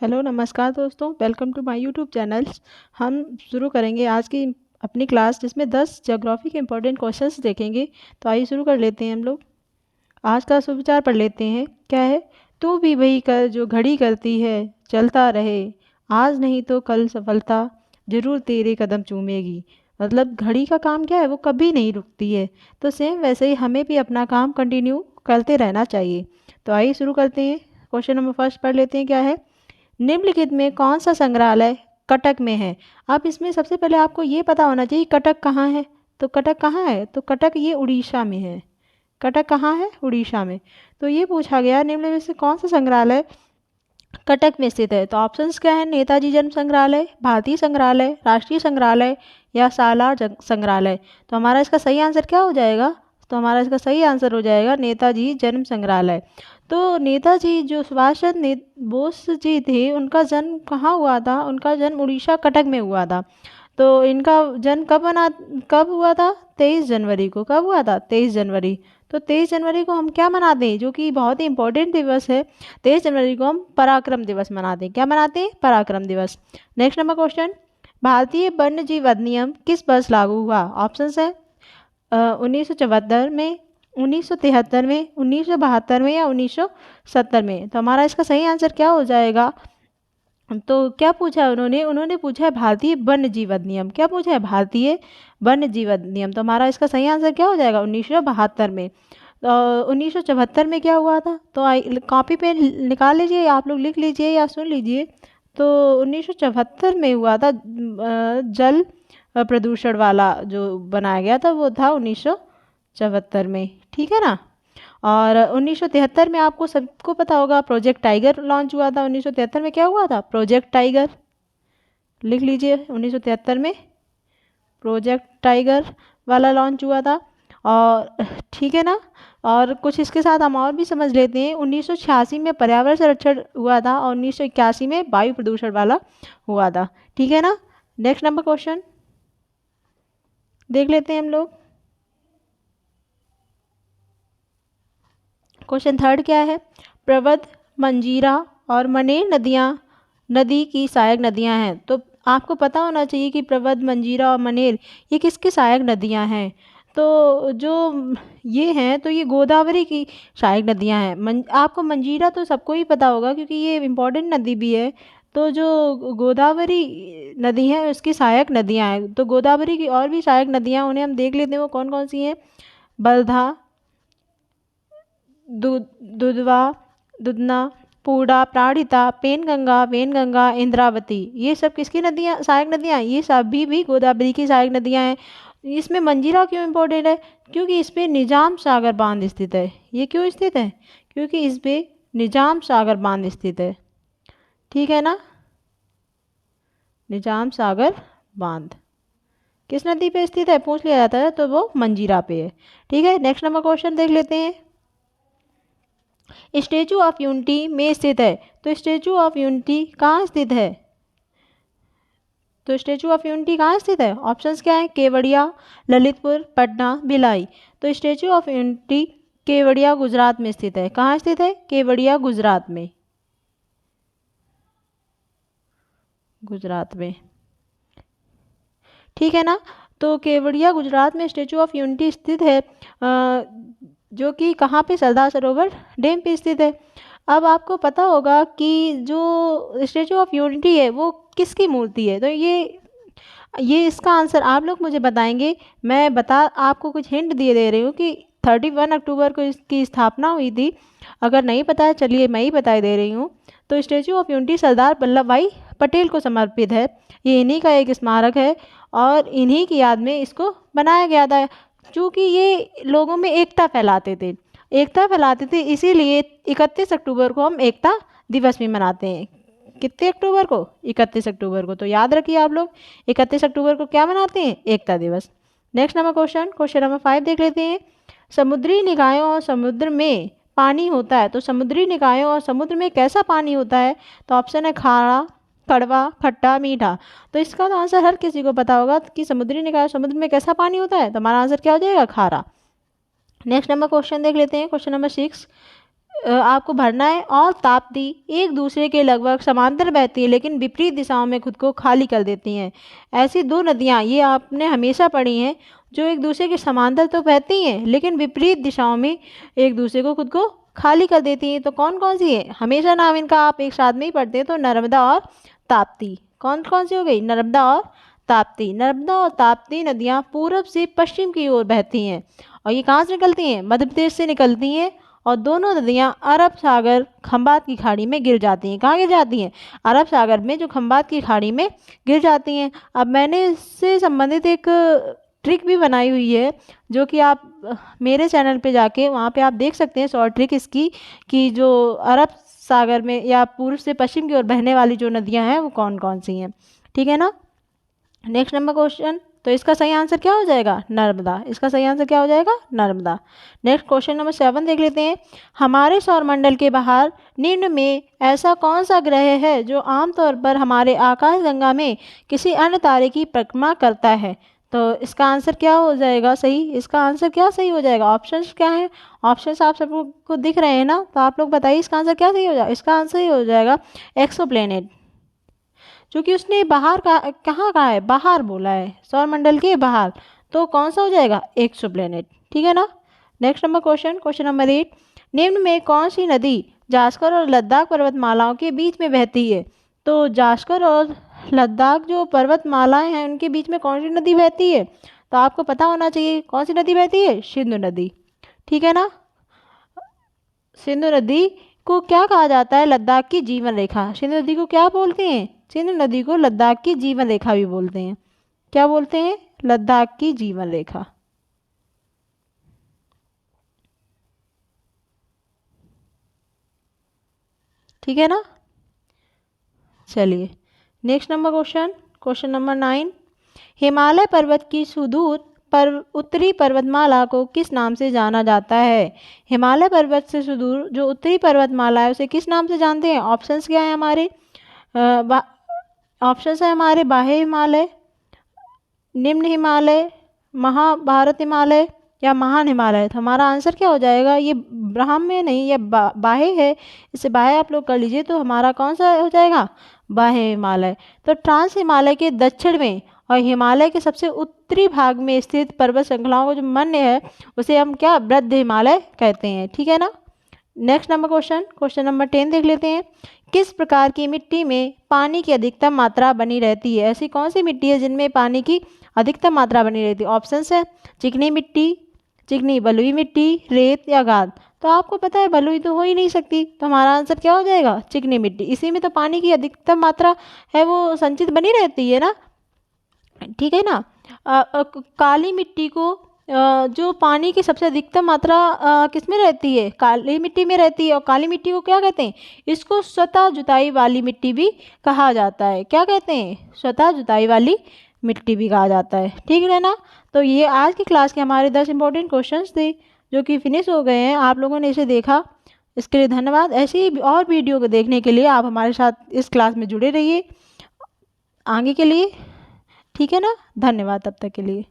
Hello नमस्कार दोस्तों, welcome to my YouTube channels. हम शुरू करेंगे आज की अपनी क्लास, जिसमें 10 ज्योग्राफी के इंपॉर्टेंट क्वेश्चंस देखेंगे। तो आइए शुरू कर लेते हैं हम लोग। आज का सुविचार पढ़ लेते हैं। क्या है? तू भी वही कर जो घड़ी करती है, चलता रहे, आज नहीं तो कल सफलता जरूर तेरे कदम चूमेगी। मतलब घड़ी का काम क्या है, वो कभी नहीं रुकती है। तो सेम वैसे ही हमें भी अपना काम कंटिन्यू करते रहना चाहिए। तो आइए शुरू करते हैं। क्वेश्चन नंबर फर्स्ट पढ़ लेते हैं। क्या है? निम्नलिखित में कौन सा संग्रहालय कटक में है? अब इसमें सबसे पहले आपको ये पता होना चाहिए कटक कहाँ है। तो कटक कहाँ है? तो कटक ये उड़ीसा में है। कटक कहाँ है? उड़ीसा में। तो ये पूछा गया निम्न में से कौन सा संग्रहालय कटक में स्थित है। तो ऑप्शंस क्या है? नेताजी जन्म संग्रहालय, भारतीय संग्रहालय, राष्ट्रीय संग्रहालय या सालार संग्रहालय। तो हमारा इसका सही आंसर क्या हो जाएगा? तो हमारा इसका सही आंसर हो जाएगा नेताजी जन्म संग्रहालय। तो नेताजी जो सुभाष चंद्र बोस जी थे, उनका जन्म कहाँ हुआ था? उनका जन्म उड़ीसा कटक में हुआ था। तो इनका जन्म कब हुआ था? 23 जनवरी को। कब हुआ था? 23 जनवरी। तो 23 जनवरी को हम क्या मनाते हैं, जो कि बहुत ही इंपॉर्टेंट दिवस है। 23 जनवरी को हम पराक्रम दिवस मनाते हैं। क्या मनाते हैं? पराक्रम दिवस। नेक्स्ट नंबर क्वेश्चन, भारतीय वन्य जीव अधिनियम किस वर्ष लागू हुआ? ऑप्शंस है 1974 में, 1973 में, 1972 में या 1970 में। तो हमारा इसका सही आंसर क्या हो जाएगा? तो क्या पूछा है उन्होंने पूछा है भारतीय वन्य जीव अधिनियम। क्या पूछा है? भारतीय वन्य जीव अधिनियम। तो हमारा इसका सही आंसर क्या हो जाएगा? 1972 में। तो 1974 में क्या हुआ था? तो कॉपी पे निकाल लीजिए, आप लोग लिख लीजिए या सुन लीजिए। तो 1974 में हुआ था जल प्रदूषण वाला जो बनाया गया था, वो था 1974 में। ठीक है ना। और 1973 में आपको सबको पता होगा प्रोजेक्ट टाइगर लॉन्च हुआ था। 1973 में क्या हुआ था? Project tiger. लिख लीजिए, 1973 में प्रोजेक्ट टाइगर वाला लॉन्च हुआ था। और ठीक है ना। और कुछ इसके साथ हम और भी समझ लेते हैं। 1986 में पर्यावरण संरक्षण हुआ था और 1981 में वायु प्रदूषण वाला हुआ था। ठीक है ना। नेक्स्ट नंबर क्वेश्चन देख लेते हैं हम लोग। क्वेश्चन थर्ड क्या है? प्रवध, मंजीरा और मनेर नदी की सहायक नदियां हैं। तो आपको पता होना चाहिए कि प्रवध, मंजीरा और मनेर ये किसकी सहायक नदियां हैं। तो जो ये हैं, तो ये गोदावरी की सहायक नदियां हैं। आपको मंजीरा तो सबको ही पता होगा, क्योंकि ये इम्पोर्टेंट नदी भी है। तो जो गोदावरी नदी है, उसकी सहायक नदियां हैं। तो गोदावरी की और भी सहायक नदियां, उन्हें हम देख लेते हैं वो कौन कौन सी हैं। बलधा, दुधवा, दुधना, पूर्णा, प्राणहिता, पेनगंगा, वेनगंगा, इंद्रावती, ये सब किसकी नदियाँ, सहायक नदियाँ? ये सभी भी गोदावरी की सहायक नदियाँ हैं। इसमें मंजीरा क्यों इम्पोर्टेंट है? क्योंकि इस पे निजाम सागर बांध स्थित है। ये क्यों स्थित है? क्योंकि इस पे निजाम सागर बांध स्थित है। ठीक है ना। निजाम सागर बांध किस नदी पे स्थित है पूछ लिया जाता है, तो वो मंजीरा पे है। ठीक है। नेक्स्ट नंबर क्वेश्चन देख लेते हैं। स्टेचू ऑफ यूनिटी में स्थित है। तो स्टेचू ऑफ यूनिटी कहाँ स्थित है? तो स्टेचू ऑफ यूनिटी कहाँ स्थित है? ऑप्शंस क्या है? केवड़िया, ललितपुर, पटना, भिलाई। तो statue of unity Kevadia Gujarat में स्थित है। कहाँ स्थित है? केवड़िया गुजरात में। गुजरात में। ठीक है ना। तो केवड़िया गुजरात में स्टेचू ऑफ यूनिटी स्थित है, जो कि कहाँ पे? सरदार सरोवर डैम पे स्थित है। अब आपको पता होगा कि जो स्टेचू ऑफ यूनिटी है वो किसकी मूर्ति है। तो ये इसका आंसर आप लोग मुझे बताएंगे। मैं आपको कुछ हिंट दिए दे रही हूँ कि 31 अक्टूबर को इसकी स्थापना हुई थी। अगर नहीं पता है, चलिए मैं ही बता दे रही हूँ। तो statue of unity Sardar Vallabh भाई पटेल को समर्पित है। ये इन्हीं का एक स्मारक है और इन्हीं की याद में इसको बनाया गया था। क्योंकि ये लोगों में एकता फैलाते थे, इसीलिए 31 अक्टूबर को हम एकता दिवस भी मनाते हैं। कितने अक्टूबर को? 31 अक्टूबर को। तो याद रखिए आप लोग, 31 अक्टूबर को क्या मनाते हैं? एकता दिवस। नेक्स्ट नंबर क्वेश्चन नंबर 5 देख लेते हैं। समुद्री निकायों और समुद्र में पानी होता है। तो समुद्री निकायों और समुद्र में कैसा पानी होता है? तो ऑप्शन है खारा, कड़वा, खट्टा, मीठा। तो इसका तो आंसर हर किसी को पता होगा कि समुद्री निकाय समुद्र में कैसा पानी होता है। तो हमारा आंसर क्या हो जाएगा? खारा। नेक्स्ट नंबर क्वेश्चन देख लेते हैं। क्वेश्चन नंबर 6, आपको भरना है। और ताप्ती एक दूसरे के लगभग समांतर बहती है लेकिन विपरीत दिशाओं में खुद को खाली कर देती हैं। ऐसी दो नदियाँ ये आपने हमेशा पढ़ी हैं जो एक दूसरे के समांतर तो बहती हैं लेकिन विपरीत दिशाओं में एक दूसरे को खुद को खाली कर देती हैं। तो कौन कौन सी है? हमेशा नाम इनका आप एक साथ में ही पढ़ते हैं, तो नर्मदा और ताप्ती। कौन कौन सी हो गई? नर्मदा और ताप्ती। नर्मदा और ताप्ती नदियाँ पूर्व से पश्चिम की ओर बहती हैं और ये कहाँ से निकलती हैं? मध्य प्रदेश से निकलती हैं और दोनों नदियाँ अरब सागर खंबात की खाड़ी में गिर जाती हैं। कहाँ गिर जाती हैं? अरब सागर में जो खंबात की खाड़ी में गिर जाती हैं। अब मैंने इससे संबंधित एक ट्रिक भी बनाई हुई है जो कि आप मेरे चैनल पे जाके वहाँ पे आप देख सकते हैं शॉर्ट ट्रिक इसकी, कि जो अरब सागर में या पूर्व से पश्चिम की ओर बहने वाली जो नदियाँ हैं वो कौन कौन सी हैं। ठीक है ना। नेक्स्ट नंबर क्वेश्चन, तो इसका सही आंसर क्या हो जाएगा? नर्मदा। इसका सही आंसर क्या हो जाएगा? नर्मदा। नेक्स्ट क्वेश्चन नंबर 7 देख लेते हैं। हमारे सौरमंडल के बाहर निम्न में ऐसा कौन सा ग्रह है जो आमतौर पर हमारे आकाशगंगा में किसी अन्य तारे की परिक्रमा करता है? तो इसका आंसर क्या हो जाएगा सही? इसका आंसर क्या सही हो जाएगा? ऑप्शंस क्या है? ऑप्शंस आप सबको दिख रहे हैं ना, तो आप लोग बताइए इसका आंसर क्या सही हो जाएगा? इसका आंसर ही हो जाएगा एक्सोप्लैनेट, क्योंकि उसने बाहर का कहाँ कहा है? बाहर बोला है, सौरमंडल के बाहर। तो कौन सा हो जाएगा? एक्सोप्लैनेट। ठीक है ना। Next number question, question number 8, निम्न में कौन सी नदी जास्कर और लद्दाख पर्वतमालाओं के बीच में बहती है? तो जास्कर और लद्दाख जो पर्वतमालाएं हैं उनके बीच में कौन सी नदी बहती है? तो आपको पता होना चाहिए कौन सी नदी बहती है? सिंधु नदी। ठीक है ना। सिंधु नदी को क्या कहा जाता है? लद्दाख की जीवन रेखा। सिंधु नदी को क्या बोलते हैं? सिंधु नदी को लद्दाख की जीवन रेखा भी बोलते हैं। क्या बोलते हैं? लद्दाख की जीवन रेखा। ठीक है ना। चलिए next number question, question number 9, Himalaya पर्वत की सुदूर उत्तरी पर्वतमाला को किस नाम से जाना जाता है? हिमालय पर्वत से सुदूर जो उत्तरी पर्वतमाला है उसे किस नाम से जानते हैं? ऑप्शंस क्या है हमारे? ऑप्शंस है हमारे बाह्य हिमालय, निम्न हिमालय, महाभारत हिमालय या महान हिमालय। तो हमारा आंसर क्या हो जाएगा? ये ब्राह्म्य नहीं, ये बाह्य है, इसे बाह्य आप लोग कर लीजिए। तो हमारा कौन सा हो जाएगा? बाह्य हिमालय। तो ट्रांस हिमालय के दक्षिण में और हिमालय के सबसे उत्तरी भाग में स्थित पर्वत श्रृंखलाओं का जो मन्य है उसे हम क्या? वृद्ध हिमालय कहते हैं। ठीक है ना। Next number question, question number 10 देख लेते हैं। किस प्रकार की मिट्टी में पानी की अधिकतम मात्रा बनी रहती है? ऐसी कौन सी मिट्टी है जिनमें पानी की अधिकतम मात्रा बनी रहती है? ऑप्शंस है चिकनी मिट्टी, चिकनी बलुई मिट्टी, रेत या गाद। तो आपको पता है बलुई तो हो ही नहीं सकती, तो हमारा आंसर क्या हो जाएगा? चिकनी मिट्टी। इसी में तो पानी की अधिकतम मात्रा है वो संचित बनी रहती है ना। ठीक है ना। काली मिट्टी को जो पानी की सबसे अधिकतम मात्रा किस में रहती है? काली मिट्टी में रहती है। और काली मिट्टी को क्या कहते हैं? इसको स्वतः जुताई वाली मिट्टी भी कहा जाता है। क्या कहते हैं? स्वतः जुताई वाली मिट्टी भी कहा जाता है। ठीक है ना। तो ये आज की क्लास के हमारे 10 इंपॉर्टेंट क्वेश्चंस थे जो कि फिनिश हो गए हैं। आप लोगों ने इसे देखा, इसके लिए धन्यवाद। ऐसे ही और वीडियो को देखने के लिए आप हमारे साथ इस क्लास में जुड़े रहिए आगे के लिए। ठीक है ना। धन्यवाद तब तक के लिए।